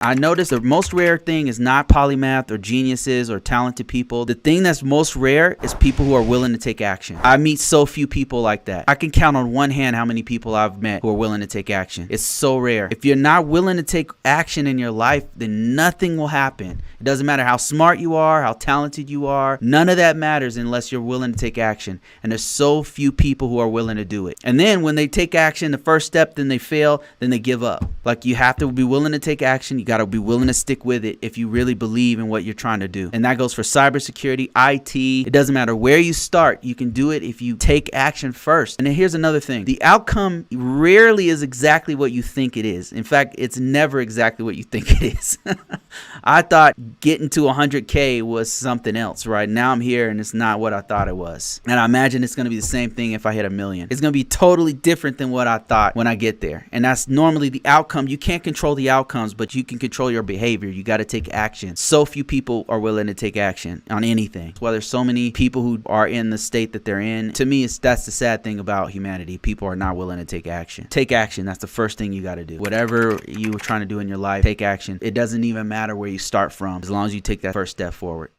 I noticed the most rare thing is not polymath or geniuses or talented people. The thing that's most rare is people who are willing to take action. I meet so few people like that. I can count on one hand how many people I've met who are willing to take action. It's so rare. If you're not willing to take action in your life, then nothing will happen. It doesn't matter how smart you are, how talented you are. None of that matters unless you're willing to take action. And there's so few people who are willing to do it. And then when they take action, the first step, then they fail, then they give up. Like, you have to be willing to take action. You got to be willing to stick with it if you really believe in what you're trying to do. And that goes for cybersecurity, IT. It doesn't matter where you start. You can do it if you take action first. And then here's another thing. The outcome rarely is exactly what you think it is. In fact, it's never exactly what you think it is. I thought getting to 100K was something else, right? Now I'm here and it's not what I thought it was. And I imagine it's going to be the same thing if I hit 1 million. It's going to be totally different than what I thought when I get there. And that's normally the outcome. You can't control the outcomes, but you can control your behavior. You got to take action. So few people are willing to take action on anything. That's why there's so many people who are in the state that they're in. To me, that's the sad thing about humanity. People are not willing to take action. Take action. That's the first thing you got to do. Whatever you were trying to do in your life, take action. It doesn't even matter where you start from, as long as you take that first step forward.